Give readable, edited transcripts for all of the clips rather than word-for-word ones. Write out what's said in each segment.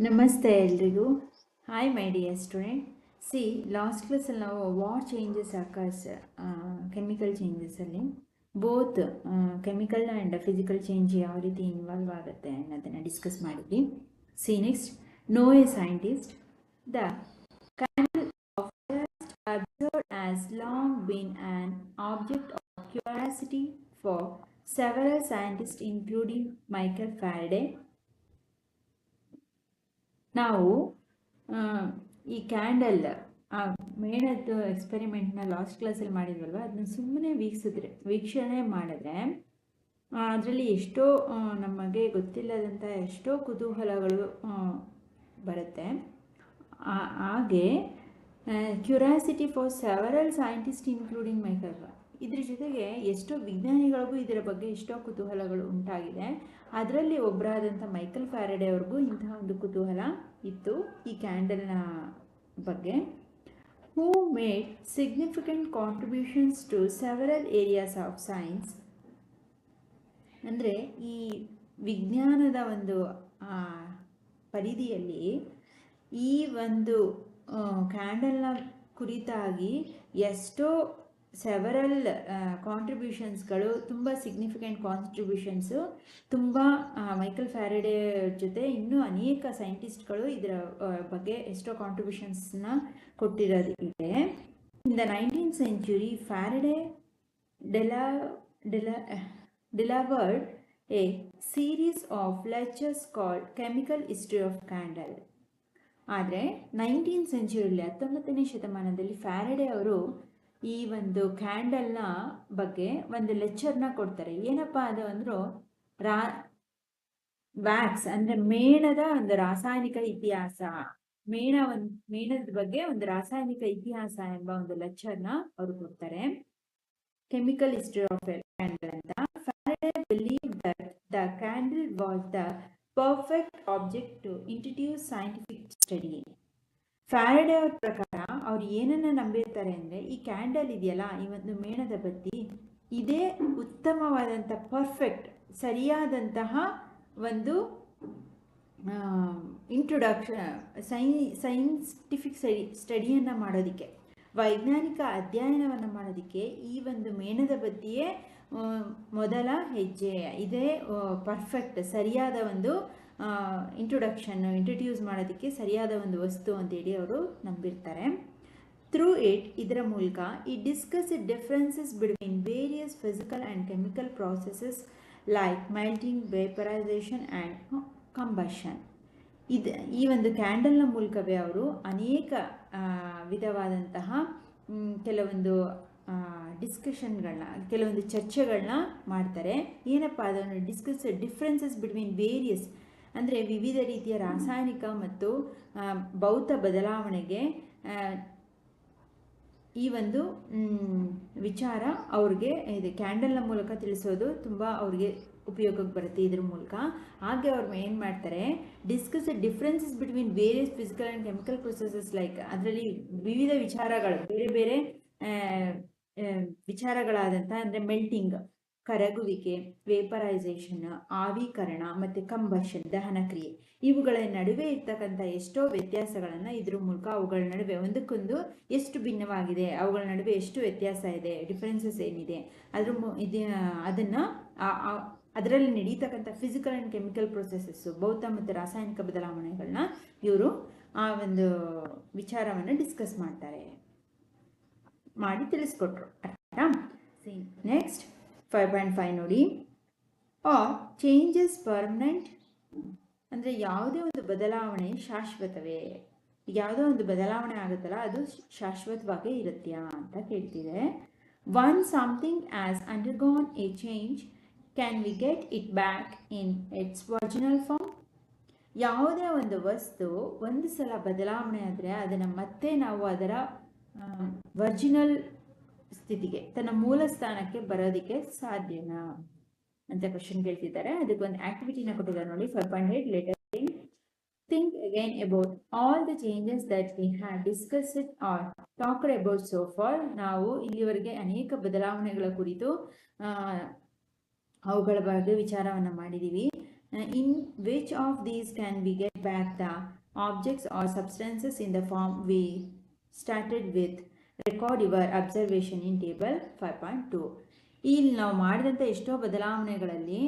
ನಮಸ್ತೆ ಎಲ್ರಿಗೂ. Hi my dear student. Last ಕ್ಲಾಸಲ್ಲಿ ನಾವು ವಾಟ್ ಚೇಂಜಸ್ ಅಕರ್ಸ್ ಕೆಮಿಕಲ್ ಚೇಂಜಸಲ್ಲಿ both chemical and physical change ಯಾವ ರೀತಿ ಇನ್ವಾಲ್ವ್ ಆಗುತ್ತೆ ಅನ್ನೋದನ್ನು ಡಿಸ್ಕಸ್ ಮಾಡಿದ್ವಿ. Next, no a scientist the candle of first observed as long been an object of curiosity for several scientist including Michael Faraday. ನಾವು ಈ candle ಮೇಣದ್ದು ಎಕ್ಸ್ಪೆರಿಮೆಂಟ್ನ last ಕ್ಲಾಸಲ್ಲಿ ಮಾಡಿದ್ವಲ್ವ, ಅದನ್ನ ಸುಮ್ಮನೆ ವೀಕ್ಷಣೆ ಮಾಡಿದ್ರೆ ಅದರಲ್ಲಿ ಎಷ್ಟೋ ನಮಗೆ ಗೊತ್ತಿಲ್ಲದಂಥ ಎಷ್ಟೋ ಕುತೂಹಲಗಳು ಬರುತ್ತೆ. ಹಾಗೆ curiosity for several scientist including Michael, ಇದ್ರ ಜೊತೆಗೆ ಎಷ್ಟೋ ವಿಜ್ಞಾನಿಗಳಿಗೂ ಇದರ ಬಗ್ಗೆ ಎಷ್ಟೋ ಕುತೂಹಲಗಳು ಉಂಟಾಗಿದೆ. ಅದರಲ್ಲಿ ಒಬ್ಬರಾದಂಥ ಮೈಕಲ್ ಫ್ಯಾರಡೆ ಅವ್ರಿಗೂ ಇಂತಹ ಒಂದು ಕುತೂಹಲ ಇತ್ತು ಈ ಕ್ಯಾಂಡಲ್ನ ಬಗ್ಗೆ. Who made significant contributions to several areas of science. ಅಂದರೆ ಈ ವಿಜ್ಞಾನದ ಒಂದು ಪರಿಧಿಯಲ್ಲಿ ಈ ಒಂದು ಕ್ಯಾಂಡಲ್ನ ಕುರಿತಾಗಿ ಎಷ್ಟೋ ಸೆವರಲ್ ಕಾಂಟ್ರಿಬ್ಯೂಷನ್ಸ್ಗಳು, ತುಂಬ ಸಿಗ್ನಿಫಿಕೆಂಟ್ ಕಾಂಟ್ರಿಬ್ಯೂಷನ್ಸು, ತುಂಬ ಮೈಕಲ್ ಫ್ಯಾರಡೆ ಜೊತೆ ಇನ್ನೂ ಅನೇಕ ಸೈಂಟಿಸ್ಟ್ಗಳು ಇದರ ಬಗ್ಗೆ ಎಷ್ಟೋ ಕಾಂಟ್ರಿಬ್ಯೂಷನ್ಸ್ನ ಕೊಟ್ಟಿರೋದಿದೆ. In the 19th century, Faraday delivered a series of lectures called Chemical History of Candle. ಆದರೆ 19th centuryಲಿ 19ನೇ ಶತಮಾನದಲ್ಲಿ ಫ್ಯಾರಡೆ ಅವರು ಈ ಒಂದು ಕ್ಯಾಂಡಲ್ನ ಬಗ್ಗೆ ಒಂದು ಲೆಕ್ಚರ್ನ ಕೊಡ್ತಾರೆ. ಏನಪ್ಪ ಅದು ಅಂದರೂ ವ್ಯಾಕ್ಸ್ ಅಂದರೆ ಮೇಣದ ಒಂದು ರಾಸಾಯನಿಕ ಇತಿಹಾಸ, ಮೇಣದ ಬಗ್ಗೆ ಒಂದು ರಾಸಾಯನಿಕ ಇತಿಹಾಸ ಎಂಬ ಒಂದು ಲೆಕ್ಚರ್ನ ಅವರು ಕೊಡ್ತಾರೆ. ಕೆಮಿಕಲ್ ಹಿಸ್ಟ್ರಿ ಆಫ್ ಕ್ಯಾಂಡಲ್ ಅಂತ. Faraday believe that the candle was the perfect object to introduce scientific study. Faraday ಅವ್ರ ಪ್ರಕಾರ ಅವ್ರು ಏನನ್ನ ನಂಬಿರ್ತಾರೆ ಅಂದರೆ, ಈ ಕ್ಯಾಂಡಲ್ ಇದೆಯಲ್ಲ, ಈ ಒಂದು ಮೇಣದ ಬತ್ತಿ, ಇದೇ ಉತ್ತಮವಾದಂಥ ಪರ್ಫೆಕ್ಟ್ ಸರಿಯಾದಂತಹ ಒಂದು ಇಂಟ್ರೊಡಕ್ಷನ್ ಸೈಂಟಿಫಿಕ್ ಸ್ಟಡಿಯನ್ನು ಮಾಡೋದಕ್ಕೆ, ವೈಜ್ಞಾನಿಕ ಅಧ್ಯಯನವನ್ನು ಮಾಡೋದಕ್ಕೆ ಈ ಒಂದು ಮೇಣದ ಬತ್ತಿಯೇ ಮೊದಲ ಹೆಜ್ಜೆ, ಇದೇ ಪರ್ಫೆಕ್ಟ್ ಸರಿಯಾದ ಒಂದು ಇಂಟ್ರೊಡ್ಯೂಸ್ ಮಾಡೋದಕ್ಕೆ ಸರಿಯಾದ ಒಂದು ವಸ್ತು ಅಂತೇಳಿ ಅವರು ನಂಬಿರ್ತಾರೆ. ಥ್ರೂ ಇದರ ಮೂಲಕ discuss differences between various physical and chemical processes like melting, vaporisation and combustion. ಈ ಒಂದು ಕ್ಯಾಂಡಲ್ನ ಮೂಲಕವೇ ಅವರು ಅನೇಕ ವಿಧವಾದಂತಹ ಕೆಲವೊಂದು ಡಿಸ್ಕಷನ್ಗಳನ್ನ, ಕೆಲವೊಂದು ಚರ್ಚೆಗಳನ್ನ ಮಾಡ್ತಾರೆ. ಏನಪ್ಪ ಅದನ್ನು ಡಿಸ್ಕಸ್ ಡಿಫ್ರೆನ್ಸಸ್ ಬಿಟ್ವೀನ್ ವೇರಿಯಸ್ ಅಂದರೆ ವಿವಿಧ ರೀತಿಯ ರಾಸಾಯನಿಕ ಮತ್ತು ಭೌತ ಬದಲಾವಣೆಗೆ ಈ ಒಂದು ವಿಚಾರ ಅವ್ರಿಗೆ ಇದು ಕ್ಯಾಂಡಲ್ನ ಮೂಲಕ ತಿಳಿಸೋದು ತುಂಬ ಅವ್ರಿಗೆ ಉಪಯೋಗಕ್ಕೆ ಬರುತ್ತೆ ಇದ್ರ ಮೂಲಕ. ಹಾಗೆ ಅವ್ರು ಏನು ಮಾಡ್ತಾರೆ, discuss differences between various physical and chemical processes like, ಅದರಲ್ಲಿ ವಿವಿಧ ವಿಚಾರಗಳು, ಬೇರೆ ಬೇರೆ ವಿಚಾರಗಳಾದಂಥ ಅಂದರೆ ಮೆಲ್ಟಿಂಗ್ ಕರಗುವಿಕೆ, ವೇಪರೈಸೇಷನ್ ಆವಿಕರಣ ಮತ್ತು ಕಂಬಷನ್ ದಹನ ಕ್ರಿಯೆ, ಇವುಗಳ ನಡುವೆ ಇರ್ತಕ್ಕಂಥ ಎಷ್ಟೋ ವ್ಯತ್ಯಾಸಗಳನ್ನು ಇದ್ರ ಮೂಲಕ, ಅವುಗಳ ನಡುವೆ ಒಂದಕ್ಕೊಂದು ಎಷ್ಟು ಭಿನ್ನವಾಗಿದೆ, ಅವುಗಳ ನಡುವೆ ಎಷ್ಟು ವ್ಯತ್ಯಾಸ ಇದೆ, ಡಿಫ್ರೆನ್ಸಸ್ ಏನಿದೆ, ಅದನ್ನು ಅದರಲ್ಲಿ ನಡೀತಕ್ಕಂಥ ಫಿಸಿಕಲ್ ಆ್ಯಂಡ್ ಕೆಮಿಕಲ್ ಪ್ರೊಸೆಸಸ್ಸು, ಭೌತ ಮತ್ತು ರಾಸಾಯನಿಕ ಬದಲಾವಣೆಗಳನ್ನ ಇವರು ಆ ಒಂದು ವಿಚಾರವನ್ನು ಡಿಸ್ಕಸ್ ಮಾಡಿ ತಿಳಿಸ್ಕೊಟ್ರು. ನೆಕ್ಸ್ಟ್ 5.5 ನೋಡಿ. ಆರ್ ಚೇಂಜಸ್ ಪರ್ಮನೆಂಟ್ ಅಂದರೆ ಯಾವುದೇ ಒಂದು ಬದಲಾವಣೆ ಶಾಶ್ವತವೇ, ಯಾವುದೋ ಒಂದು ಬದಲಾವಣೆ ಆಗುತ್ತಲ್ಲ ಅದು ಶಾಶ್ವತವಾಗಿ ಇರುತ್ತಾ ಅಂತ ಕೇಳ್ತಿದೆ. One something as undergone a change, can we get it back in its original form. ಯಾವುದೇ ಒಂದು ವಸ್ತು ಒಂದು ಸಲ ಬದಲಾವಣೆ ಆದರೆ ಅದನ್ನು ಮತ್ತೆ ನಾವು ಅದರ ಒರಿಜಿನಲ್ ಸ್ಥಿತಿಗೆ, ತನ್ನ ಮೂಲ ಸ್ಥಾನಕ್ಕೆ ಬರೋದಕ್ಕೆ ಸಾಧ್ಯನಾ ಅಂತ ಕ್ವಶನ್ ಕೇಳ್ತಿದ್ದಾರೆ. ಅದಕ್ಕೆ ಒಂದು ಆಕ್ಟಿವಿಟಿನ ಕೊಟ್ಟಿದ್ದಾರೆ ನೋಡಿ. 5.8 later think again about all the changes that we have discussed or talked about so far. ನಾವು ಇಲ್ಲಿವರೆಗೆ ಅನೇಕ ಬದಲಾವಣೆಗಳ ಕುರಿತು ಅವುಗಳ ಬಗ್ಗೆ ವಿಚಾರವನ್ನು ಮಾಡಿದ್ದೀವಿ. In which of these can we get back the objects or substances in the form we started with? Record your observation in table 5.2. ಇಲ್ಲಿ ನಾವು ಮಾಡಿದಂಥ ಎಷ್ಟೋ ಬದಲಾವಣೆಗಳಲ್ಲಿ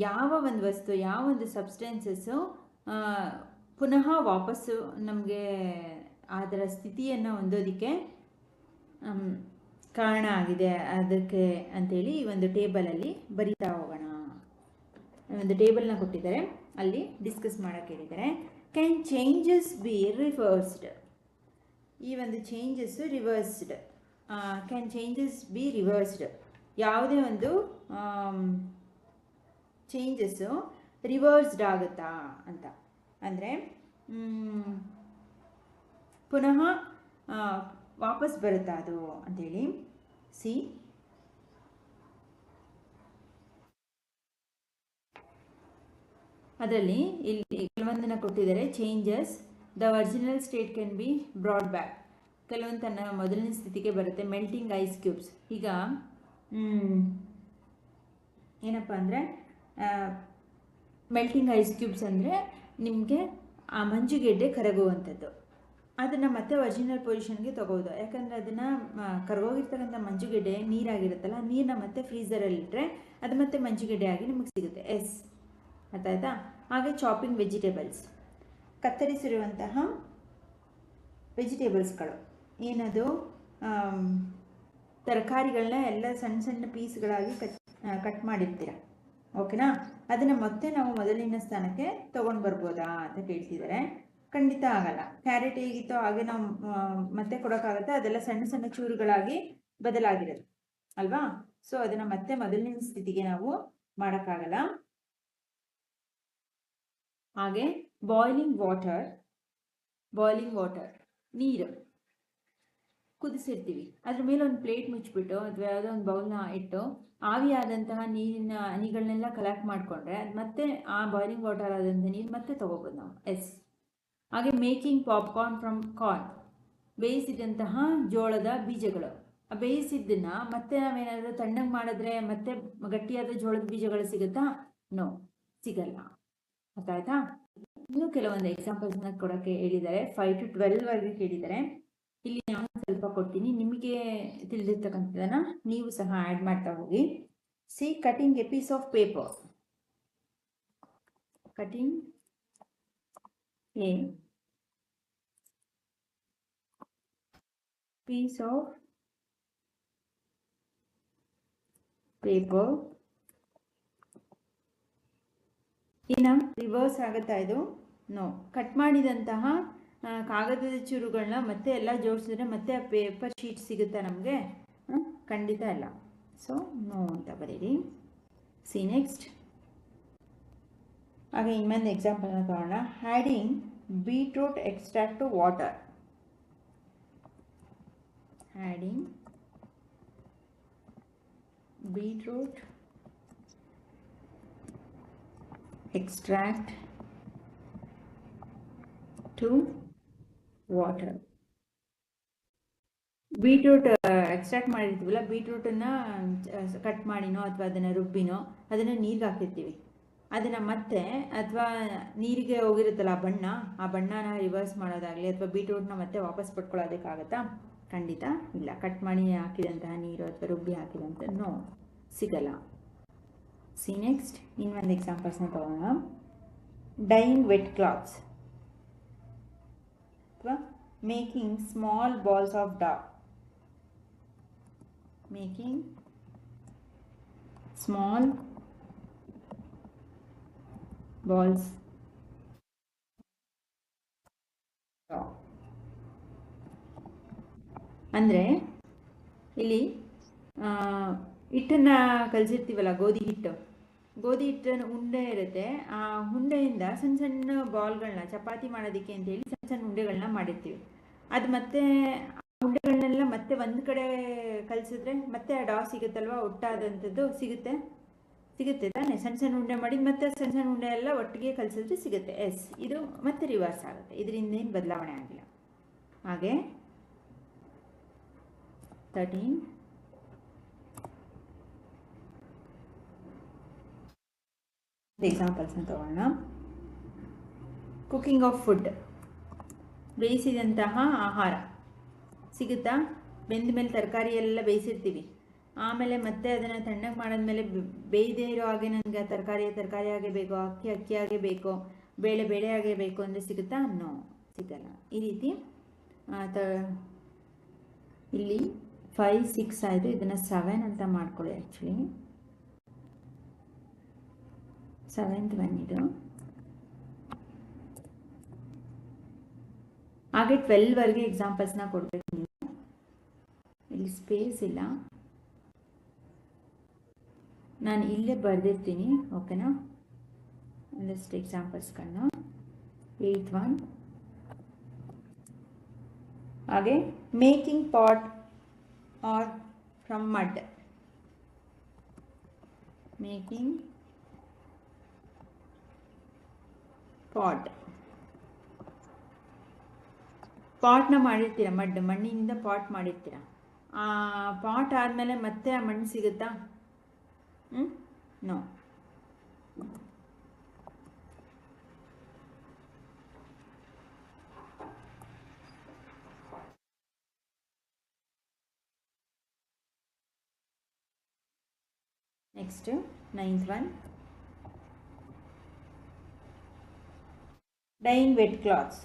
ಯಾವ ಒಂದು ವಸ್ತು ಯಾವ ಒಂದು ಸಬ್ಸ್ಟೆನ್ಸಸ್ಸು ಪುನಃ ವಾಪಸ್ಸು ನಮಗೆ ಅದರ ಸ್ಥಿತಿಯನ್ನು ಹೊಂದೋದಕ್ಕೆ ಕಾರಣ ಆಗಿದೆ ಅದಕ್ಕೆ ಅಂಥೇಳಿ ಈ ಒಂದು ಟೇಬಲಲ್ಲಿ ಬರಿತಾ ಹೋಗೋಣ. ಒಂದು ಟೇಬಲ್ನ ಕೊಟ್ಟಿದ್ದಾರೆ, ಅಲ್ಲಿ ಡಿಸ್ಕಸ್ ಮಾಡೋಕ್ಕೆ ಹೇಳಿದ್ದಾರೆ. Can changes B reversed? ಈ ಒಂದು changes reversed. Can changes B reversed? ಯಾವುದೇ ಒಂದು ಚೇಂಜಸ್ಸು ರಿವರ್ಸ್ಡ್ ಆಗುತ್ತಾ ಅಂತ ಅಂದರೆ ಪುನಃ ವಾಪಸ್ ಬರುತ್ತಾ ಅದು ಅಂಥೇಳಿ. ಸಿ, ಅದರಲ್ಲಿ ಇಲ್ಲಿ ಕೆಲವೊಂದನ್ನು ಕೊಟ್ಟಿದ್ದಾರೆ. Changes the original state can be brought back. ಕೆಲವೊಂದು ತನ್ನ ಮೊದಲನೇ ಸ್ಥಿತಿಗೆ ಬರುತ್ತೆ. Melting ice cubes. ಈಗ ಏನಪ್ಪ ಅಂದರೆ ಮೆಲ್ಟಿಂಗ್ ಐಸ್ ಕ್ಯೂಬ್ಸ್ ಅಂದರೆ ನಿಮಗೆ ಆ ಮಂಜುಗೆಡ್ಡೆ ಕರಗುವಂಥದ್ದು. ಅದನ್ನು ಮತ್ತೆ ಒರಿಜಿನಲ್ ಪೊಸಿಷನ್ಗೆ ತಗೋದು. ಯಾಕಂದರೆ ಅದನ್ನು ಕರಗೋಗಿರ್ತಕ್ಕಂಥ ಮಂಜುಗೆಡ್ಡೆ ನೀರಾಗಿರುತ್ತಲ್ಲ, ನೀರನ್ನ ಮತ್ತೆ ಫ್ರೀಝರಲ್ಲಿ ಇಟ್ಟರೆ ಅದು ಮತ್ತೆ ಮಂಜುಗೆಡ್ಡೆ ಆಗಿ ನಿಮಗೆ ಸಿಗುತ್ತೆ. ಎಸ್, ಅರ್ಥ ಆಯ್ತಾ? ಹಾಗೆ ಚಾಪಿಂಗ್ ವೆಜಿಟೇಬಲ್ಸ್, ಕತ್ತರಿಸಿರುವಂತಹ ವೆಜಿಟೇಬಲ್ಸ್ಗಳು. ಏನದು ತರಕಾರಿಗಳನ್ನ ಎಲ್ಲ ಸಣ್ಣ ಸಣ್ಣ ಪೀಸ್ಗಳಾಗಿ ಕಟ್ ಮಾಡಿರ್ತೀರ, ಓಕೆನಾ? ಅದನ್ನು ಮತ್ತೆ ನಾವು ಮೊದಲಿನ ಸ್ಥಾನಕ್ಕೆ ತೊಗೊಂಡು ಬರ್ಬೋದಾ ಅಂತ ಕೇಳ್ತಿದ್ದಾರೆ. ಖಂಡಿತ ಆಗಲ್ಲ. ಕ್ಯಾರೆಟ್ ಹೇಗಿತ್ತೋ ಹಾಗೆ ನಾವು ಮತ್ತೆ ಕೊಡೋಕ್ಕಾಗತ್ತೆ? ಅದೆಲ್ಲ ಸಣ್ಣ ಸಣ್ಣ ಚೂರುಗಳಾಗಿ ಬದಲಾಗಿರೋದು ಅಲ್ವಾ? ಸೊ ಅದನ್ನು ಮತ್ತೆ ಮೊದಲಿನ ಸ್ಥಿತಿಗೆ ನಾವು ಮಾಡೋಕ್ಕಾಗಲ್ಲ. ಹಾಗೆ ಬಾಯ್ಲಿಂಗ್ ವಾಟರ್, ನೀರು ಕುದಿಸಿರ್ತೀವಿ, ಅದ್ರ ಮೇಲೆ ಒಂದು ಪ್ಲೇಟ್ ಮುಚ್ಚಿಬಿಟ್ಟು ಅಥವಾ ಯಾವುದೋ ಒಂದು ಬೌಲ್ನ ಇಟ್ಟು ಆವಿಯಾದಂತಹ ನೀರಿನ ಹನಿಗಳನ್ನೆಲ್ಲ ಕಲೆಕ್ಟ್ ಮಾಡಿಕೊಂಡ್ರೆ ಅದು ಮತ್ತೆ ಆ ಬಾಯ್ಲಿಂಗ್ ವಾಟರ್ ಆದಂಥ ನೀರು ಮತ್ತೆ ತೊಗೋಬೋದು ನಾವು. ಎಸ್. ಹಾಗೆ ಮೇಕಿಂಗ್ ಪಾಪ್ಕಾರ್ನ್ ಫ್ರಮ್ ಕಾರ್ನ್, ಬೇಯಿಸಿದಂತಹ ಜೋಳದ ಬೀಜಗಳು. ಆ ಬೇಯಿಸಿದ್ದನ್ನು ಮತ್ತೆ ನಾವೇನಾದರೂ ತಣ್ಣಗೆ ಮಾಡಿದ್ರೆ ಮತ್ತೆ ಗಟ್ಟಿಯಾದ ಜೋಳದ ಬೀಜಗಳು ಸಿಗುತ್ತಾ? ನೋ, ಸಿಗಲ್ಲ. ಅರ್ಥ ಆಯ್ತಾ? ಇನ್ನೂ ಕೆಲವೊಂದು ಎಕ್ಸಾಂಪಲ್ಸ್ನ ಕೊಡೋಕ್ಕೆ ಹೇಳಿದ್ದಾರೆ. 5 to 12 ಕೇಳಿದ್ದಾರೆ. ಇಲ್ಲಿ ನಾನು ಸ್ವಲ್ಪ ಕೊಡ್ತೀನಿ, ನಿಮಗೆ ತಿಳಿದಿರ್ತಕ್ಕಂಥದ್ದನ್ನು ನೀವು ಸಹ ಆ್ಯಡ್ ಮಾಡ್ತಾ ಹೋಗಿ. See, cutting a piece of paper. Cutting a piece of paper. ಇನ್ನು ರಿವರ್ಸ್ ಆಗುತ್ತಾ ಇದು? ನೋ. ಕಟ್ ಮಾಡಿದಂತಹ ಕಾಗದದ ಚೂರುಗಳನ್ನ ಮತ್ತೆ ಎಲ್ಲ ಜೋಡಿಸಿದ್ರೆ ಮತ್ತೆ ಆ ಪೇಪರ್ ಶೀಟ್ ಸಿಗುತ್ತಾ ನಮಗೆ? ಖಂಡಿತ ಇಲ್ಲ. ಸೊ ನೋ ಅಂತ ಬರೀರಿ. See, next. ಹಾಗೆ ಇನ್ನೊಂದು ಎಕ್ಸಾಂಪಲ್ನ ತಗೋಣ. Adding beetroot extract to water. Adding beetroot extract to water. Beetroot extract ಮಾಡಿರ್ತೀವಲ್ಲ, ಬೀಟ್ರೂಟನ್ನು ಕಟ್ ಮಾಡಿನೋ ಅಥವಾ ಅದನ್ನು ರುಬ್ಬಿನೋ ಅದನ್ನು ನೀರಿಗೆ ಹಾಕಿರ್ತೀವಿ. ಅದನ್ನು ಮತ್ತೆ ಅಥವಾ ನೀರಿಗೆ ಹೋಗಿರುತ್ತಲ್ಲ ಆ ಬಣ್ಣನ ರಿವರ್ಸ್ ಮಾಡೋದಾಗಲಿ ಅಥವಾ ಬೀಟ್ರೂಟ್ನ ಮತ್ತೆ ವಾಪಸ್ ಪಡ್ಕೊಳ್ಳೋದಕ್ಕಾಗತ್ತಾ? ಖಂಡಿತ ಇಲ್ಲ. ಕಟ್ ಮಾಡಿ ಹಾಕಿದಂತಹ ನೀರು ಅಥವಾ ರುಬ್ಬಿ ಹಾಕಿದಂಥ ನೋ, ಸಿಗಲ್ಲ. C, next. ಇನ್ನೊಂದು ಎಕ್ಸಾಂಪಲ್ಸ್ನ ತಗೋಣ. ಡೈಯಿಂಗ್ ವೆಟ್ ಕ್ಲಾತ್ಸ್ ಅಥವಾ making small balls of Dow. Making small balls ಅಂದರೆ ಇಲ್ಲಿ ಹಿಟ್ಟನ್ನು ಕಲಸಿರ್ತೀವಲ್ಲ, ಗೋಧಿ ಹಿಟ್ಟನ್ನು ಉಂಡೆ ಇರುತ್ತೆ. ಆ ಉಂಡೆಯಿಂದ ಸಣ್ಣ ಸಣ್ಣ ಬಾಲ್ಗಳನ್ನ ಚಪಾತಿ ಮಾಡೋದಕ್ಕೆ ಅಂತೇಳಿ ಸಣ್ಣ ಸಣ್ಣ ಉಂಡೆಗಳನ್ನ ಮಾಡಿರ್ತೀವಿ. ಅದು ಮತ್ತೆ ಉಂಡೆಗಳನ್ನೆಲ್ಲ ಮತ್ತೆ ಒಂದು ಕಡೆ ಕಲಸಿದ್ರೆ ಮತ್ತೆ ಆ ಡಾ ಸಿಗುತ್ತಲ್ವ, ಒಟ್ಟಾದಂಥದ್ದು ಸಿಗುತ್ತೆ ತಾನೆ? ಸಣ್ಣ ಸಣ್ಣ ಉಂಡೆ ಮಾಡಿ ಮತ್ತೆ ಸಣ್ಣ ಸಣ್ಣ ಉಂಡೆ ಎಲ್ಲ ಒಟ್ಟಿಗೆ ಕಲಸಿದ್ರೆ ಸಿಗುತ್ತೆ. ಎಸ್, ಇದು ಮತ್ತೆ ರಿವರ್ಸ್ ಆಗುತ್ತೆ. ಇದರಿಂದ ಏನು ಬದಲಾವಣೆ ಆಗಿಲ್ಲ. ಹಾಗೆ 13 13 ಎಕ್ಸಾಂಪಲ್ಸ್ನ ತಗೊಳ್ಳೋಣ. ಕುಕಿಂಗ್ ಆಫ್ ಫುಡ್, ಬೇಯಿಸಿದಂತಹ ಆಹಾರ ಸಿಗುತ್ತಾ? ಬೆಂದ ಮೇಲೆ ತರಕಾರಿ ಎಲ್ಲ ಬೇಯಿಸಿರ್ತೀವಿ, ಆಮೇಲೆ ಮತ್ತೆ ಅದನ್ನು ತಣ್ಣಗೆ ಮಾಡಿದ್ಮೇಲೆ ಬೇಯದೇ ಇರೋ ಹಾಗೆ ನನಗೆ ತರಕಾರಿ ಹಾಗೆ ಬೇಕು, ಅಕ್ಕಿ ಹಾಗೆ ಬೇಕು, ಬೇಳೆ ಹಾಗೆ ಬೇಕು ಅಂದರೆ ಸಿಗುತ್ತಾ? ನೋ, ಸಿಗಲ್ಲ. ಈ ರೀತಿ ಇಲ್ಲಿ 5, 6 ಆಯಿತು. ಇದನ್ನು 7 ಅಂತ ಮಾಡ್ಕೊಳ್ಳಿ. ಆ್ಯಕ್ಚುಲಿ 7th ಒನ್ ಇದು. ಹಾಗೆ 12ವರೆಗೆ ಎಕ್ಸಾಂಪಲ್ಸ್ನ ಕೊಡಬೇಕು ನೀವು. ಇಲ್ಲಿ ಸ್ಪೇಸ್ ಇಲ್ಲ, ನಾನು ಇಲ್ಲೇ ಬರೆದಿರ್ತೀನಿ. ಓಕೆನಾ? ಒಂದಷ್ಟು ಎಕ್ಸಾಂಪಲ್ಸ್ಗಳನ್ನ. 8th one. ಹಾಗೆ making pot or from mud. Making pot, ಪಾಟ್ನ ಮಾಡಿರ್ತೀರ, ಮಣ್ಣಿನಿಂದ ಪಾಟ್ ಮಾಡಿರ್ತೀರ. ಆ ಪಾಟ್ ಆದಮೇಲೆ ಮತ್ತೆ ಆ ಮಣ್ಣು ಸಿಗುತ್ತಾ? No. Next 9th one. Dyeing wet cloths.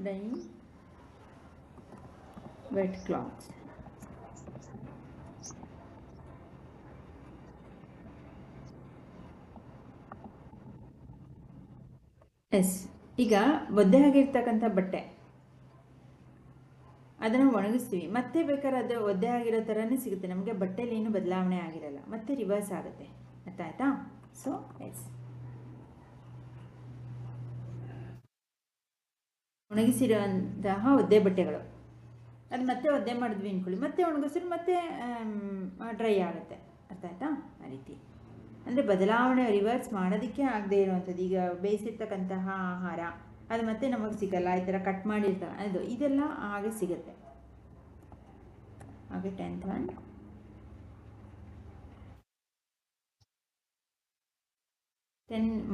Dyeing wet cloths. Yes. ಈಗ ಒದ್ದೆ ಆಗಿರ್ತಕ್ಕಂಥ ಬಟ್ಟೆ ಅದನ್ನು ಒಣಗಿಸ್ತೀವಿ, ಮತ್ತೆ ಬೇಕಾದ್ರೆ ಅದು ಒದ್ದೆ ಆಗಿರೋ ಥರನೇ ಸಿಗುತ್ತೆ ನಮಗೆ. ಬಟ್ಟೆಲಿ ಏನು ಬದಲಾವಣೆ ಆಗಿರಲ್ಲ, ಮತ್ತೆ ರಿವರ್ಸ್ ಆಗುತ್ತೆ. ಅರ್ಥ ಆಯ್ತಾ? ಸೊ ಎಸ್, ಒಣಗಿಸಿರುವಂತಹ ಒದ್ದೆ ಬಟ್ಟೆಗಳು, ಅದು ಮತ್ತೆ ಒದ್ದೆ ಮಾಡಿದ್ವಿ ಅಂದ್ಕೊಳ್ಳಿ, ಮತ್ತೆ ಒಣಗಿಸಿದ್ರೆ ಮತ್ತೆ ಡ್ರೈ ಆಗುತ್ತೆ. ಅರ್ಥ ಆಯ್ತಾ? ಆ ರೀತಿ ಅಂದರೆ ಬದಲಾವಣೆ ರಿವರ್ಸ್ ಮಾಡೋದಕ್ಕೆ ಆಗದೆ ಇರುವಂಥದ್ದು. ಈಗ ಬೇಯಿಸಿರ್ತಕ್ಕಂತಹ ಆಹಾರ ಅದು ಮತ್ತೆ ನಮಗೆ ಸಿಗಲ್ಲ, ಈ ಥರ ಕಟ್ ಮಾಡಿರ್ತಾರೆ ಅದು, ಇದೆಲ್ಲ ಹಾಗೆ ಸಿಗುತ್ತೆ. ಹಾಗೆ 10th ಒನ್.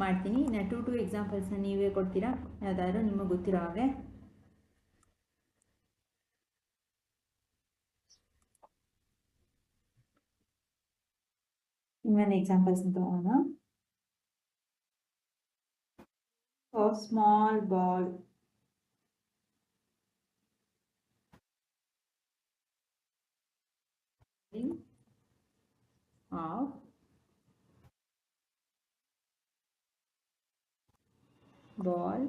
ಮಾಡ್ತೀನಿ. ನಾನು 2 ಎಕ್ಸಾಂಪಲ್ಸ್ನ ನೀವೇ ಕೊಡ್ತೀರಾ, ಯಾವುದಾದ್ರು ನಿಮಗೆ ಗೊತ್ತಿರೋ ಹಾಗೆ. ಇನ್ನೊಂದು ಎಕ್ಸಾಂಪಲ್ಸ್ ತಗೋಣ. Small ball, of ball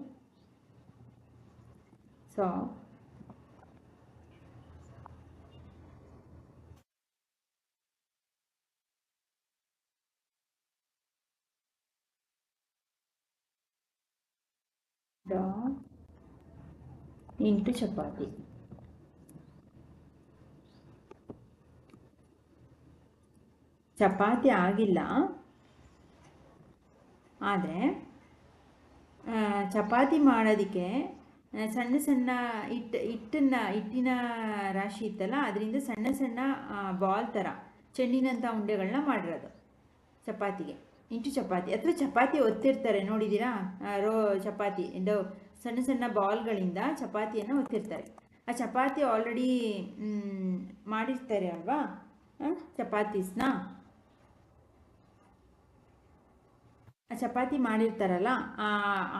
soft dough into chapati. Chapati ಆಗಿಲ್ಲ, ಆದರೆ ಚಪಾತಿ ಮಾಡೋದಕ್ಕೆ ಸಣ್ಣ ಸಣ್ಣ ಹಿಟ್ಟಿನ ರಾಶಿ ಇತ್ತಲ್ಲ, ಅದರಿಂದ ಸಣ್ಣ ಸಣ್ಣ ಬಾಲ್ ಥರ ಚೆಂಡಿನಂಥ ಉಂಡೆಗಳನ್ನ ಮಾಡಿರೋದು ಚಪಾತಿಗೆ. ಇಂಟು ಚಪಾತಿ ಅಥವಾ ಚಪಾತಿ ಒತ್ತಿರ್ತಾರೆ, ನೋಡಿದ್ದೀರಾ? ಚಪಾತಿ ಇದು ಸಣ್ಣ ಸಣ್ಣ ಬಾಲ್ಗಳಿಂದ ಚಪಾತಿಯನ್ನು ಒತ್ತಿರ್ತಾರೆ. ಆ ಚಪಾತಿ ಆಲ್ರೆಡಿ ಮಾಡಿರ್ತಾರೆ ಅಲ್ವಾ ಚಪಾತೀಸ್ನ. ಆ ಚಪಾತಿ ಮಾಡಿರ್ತಾರಲ್ಲ, ಆ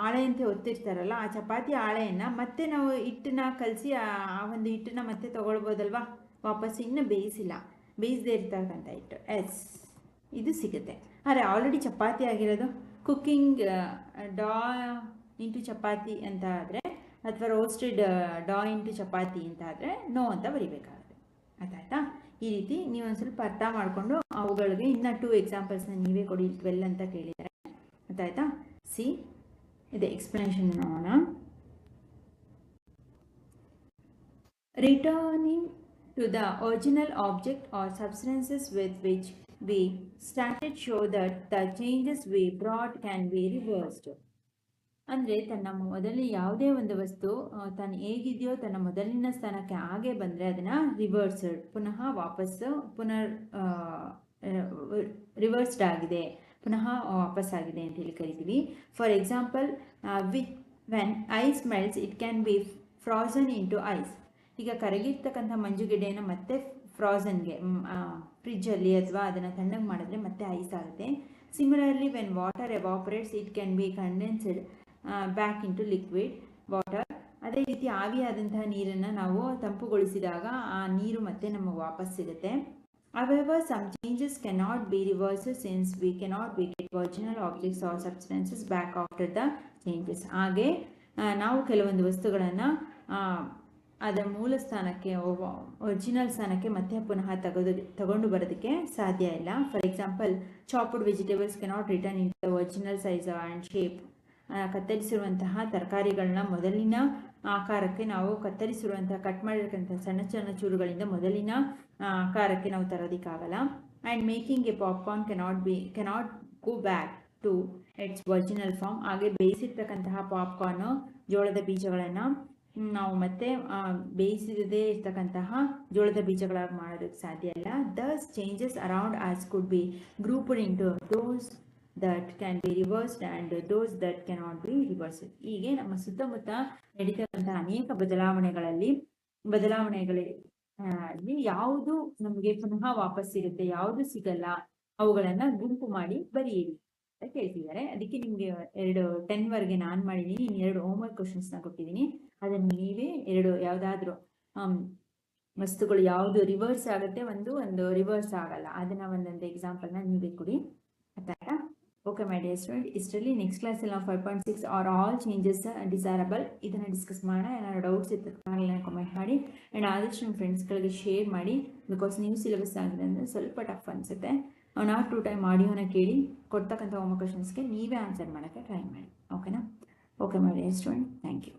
ಹಾಳೆಯಂತೆ ಒತ್ತಿರ್ತಾರಲ್ಲ, ಆ ಚಪಾತಿ ಹಾಳೆಯನ್ನು ಮತ್ತೆ ನಾವು ಹಿಟ್ಟನ್ನ ಕಲಸಿ ಆ ಒಂದು ಹಿಟ್ಟನ್ನ ಮತ್ತೆ ತೊಗೊಳ್ಬೋದಲ್ವಾ ವಾಪಸ್. ಇನ್ನು ಬೇಯಿಸದೇ ಇರ್ತಕ್ಕಂಥ ಹಿಟ್ಟು. ಎಸ್, ಇದು ಸಿಗುತ್ತೆ. ಆದರೆ ಆಲ್ರೆಡಿ ಚಪಾತಿ ಆಗಿರೋದು ಕುಕ್ಕಿಂಗ್ ಡಾ ಇಂಟು ಚಪಾತಿ ಅಂತ ಆದರೆ, ಅಥವಾ ರೋಸ್ಟೆಡ್ ಡಾ ಇಂಟು ಚಪಾತಿ ಅಂತ ಆದರೆ ನೋ ಅಂತ ಬರಿಬೇಕಾಗುತ್ತೆ. ಆಯ್ತಾ? ಈ ರೀತಿ ನೀವು ಒಂದು ಸ್ವಲ್ಪ ಅರ್ಥ ಮಾಡಿಕೊಂಡು ಅವುಗಳಿಗೆ ಇನ್ನು 2 ಎಕ್ಸಾಂಪಲ್ಸ್ನ ನೀವೇ ಕೊಡಿ. 12 ಅಂತ ಕೇಳಿದ್ದಾರೆ. ಆಯ್ತಾ? ಸಿ, ಇದೆ ಎಕ್ಸ್ಪ್ಲನೇಷನ್ ನೋಡೋಣ. Returning to the original object or substances with which we started show that the changes we brought can be reversed. ಅಂದರೆ ತನ್ನ ಮೊದಲಿನ ಯಾವುದೇ ಒಂದು ವಸ್ತು ತಾನು ಹೇಗಿದೆಯೋ ತನ್ನ ಮೊದಲಿನ ಸ್ಥಾನಕ್ಕೆ ಹಾಗೆ ಬಂದರೆ ಅದನ್ನು ರಿವರ್ಸ್ಡ್ ಪುನಃ ವಾಪಸ್ಸು ರಿವರ್ಸ್ಡ್ ಆಗಿದೆ, ಪುನಃ ವಾಪಸ್ಸಾಗಿದೆ ಅಂತ ಹೇಳಿ ಕರಿತೀವಿ. For example, when ice melts it can B frozen into ice. ಈಗ ಕರಗಿರ್ತಕ್ಕಂಥ ಮಂಜುಗೆಡ್ಡೆಯನ್ನು ಮತ್ತೆ ಫ್ರೋಝನ್ಗೆ ಫ್ರಿಜ್ಜಲ್ಲಿ ಅಥವಾ ಅದನ್ನು ತಣ್ಣಗೆ ಮಾಡಿದ್ರೆ ಮತ್ತೆ ಐಸ್ ಆಗುತ್ತೆ. Similarly when water evaporates it can be condensed back into liquid water. ಅದೇ ರೀತಿ ಆವಿಯಾದಂತಹ ನೀರನ್ನು ನಾವು ತಂಪುಗೊಳಿಸಿದಾಗ ಆ ನೀರು ಮತ್ತೆ ನಮಗೆ ವಾಪಸ್ ಸಿಗುತ್ತೆ. However, some changes cannot be reversed since we cannot be get original objects or substances back after the changes. ಹಾಗೆ ನಾವು ಕೆಲವೊಂದು ವಸ್ತುಗಳನ್ನು ಅದರ ಮೂಲ ಸ್ಥಾನಕ್ಕೆ, ಒರಿಜಿನಲ್ ಸ್ಥಾನಕ್ಕೆ ಮತ್ತೆ ಪುನಃ ತಗೊಂಡು ಬರೋದಕ್ಕೆ ಸಾಧ್ಯ ಇಲ್ಲ. For example, chopped vegetables cannot return in the original size and shape. ಕತ್ತರಿಸಿರುವಂತಹ ತರಕಾರಿಗಳನ್ನ ಮೊದಲಿನ ಆಕಾರಕ್ಕೆ ನಾವು ಕತ್ತರಿಸಿರುವಂತಹ ಕಟ್ ಮಾಡಿರ್ತಕ್ಕಂಥ ಸಣ್ಣ ಸಣ್ಣ ಚೂರುಗಳಿಂದ ಮೊದಲಿನ ಆಕಾರಕ್ಕೆ ನಾವು ತರೋದಕ್ಕಾಗಲ್ಲ. And making a popcorn cannot go back to its original form. ಹಾಗೆ ಬೇಯಿಸಿರ್ತಕ್ಕಂತಹ ಪಾಪ್ಕಾರ್ನು, ಜೋಳದ ಬೀಜಗಳನ್ನು ನಾವು ಮತ್ತೆ ಬೇಯಿಸದೇ ಇರ್ತಕ್ಕಂತಹ ಜೋಳದ ಬೀಜಗಳಾಗಿ ಮಾಡೋದಕ್ಕೆ ಸಾಧ್ಯ ಇಲ್ಲ. Thus changes around us could be grouped into those that can be reversed and those that cannot be reversed. ಹೀಗೆ ನಮ್ಮ ಸುತ್ತಮುತ್ತ ನಡೀತಕ್ಕಂಥ ಅನೇಕ ಬದಲಾವಣೆಗಳಲ್ಲಿ ಯಾವುದು ನಮಗೆ ಪುನಃ ವಾಪಸ್ ಸಿಗುತ್ತೆ, ಯಾವುದು ಸಿಗಲ್ಲ, ಅವುಗಳನ್ನ ಗುಂಪು ಮಾಡಿ ಬರೆಯಿರಿ ಅಂತ ಕೇಳ್ತಿದ್ದಾರೆ. ಅದಕ್ಕೆ ನಿಮ್ಗೆ 10 ವರೆಗೆ ನಾನು ಮಾಡಿದ್ದೀನಿ, 2 ಹೋಮ್ವರ್ಕ್ ಕ್ವಶನ್ಸ್ನ ಕೊಟ್ಟಿದ್ದೀನಿ. ಅದನ್ನು ನೀವೇ ಯಾವುದಾದ್ರೂ ವಸ್ತುಗಳು ಯಾವುದು ರಿವರ್ಸ್ ಆಗುತ್ತೆ, ಒಂದು ರಿವರ್ಸ್ ಆಗಲ್ಲ, ಅದನ್ನ ಒಂದೊಂದು ಎಕ್ಸಾಂಪಲ್ನ ನೀವೇ ಕೊಡಿ. ಆಯ್ತಾ? ಓಕೆ ಮೈ ಡಿಯರ್ ಸ್ಟೂಡೆಂಟ್, ಇಷ್ಟರಲ್ಲಿ ನೆಕ್ಸ್ಟ್ ಕ್ಲಾಸಲ್ಲಿ ನಾವು 5.6 ಆರ್ ಆಲ್ ಚೇಂಜಸ್ ಡಿಸೈರಬಲ್ ಇದನ್ನು ಡಿಸ್ಕಸ್ ಮಾಡೋಣ. ಏನಾದ್ರು ಡೌಟ್ಸ್ ಇತ್ತು ಕಮೆಂಟ್ ಮಾಡಿ. ಆ್ಯಂಡ್ ಆದಷ್ಟು ನಿಮ್ಮ ಫ್ರೆಂಡ್ಸ್ಗಳಿಗೆ ಶೇರ್ ಮಾಡಿ. ಬಿಕಾಸ್ ನೀವು ಸಿಲೆಬಸ್ ಆಗಿದೆ ಅಂದರೆ ಸ್ವಲ್ಪ ಟಫ್ ಅನಿಸುತ್ತೆ. 1 or 2 ಟೈಮ್ ಆಡಿಯೋನ ಕೇಳಿ ಕೊಡ್ತಕ್ಕಂಥ ಹೋಮ್ವರ್ಕ್ ಕ್ವಶನ್ಸ್ಗೆ ನೀವೇ ಆನ್ಸರ್ ಮಾಡೋಕ್ಕೆ ಟ್ರೈ ಮಾಡಿ. ಓಕೆನಾ? Okay my dear student, thank you.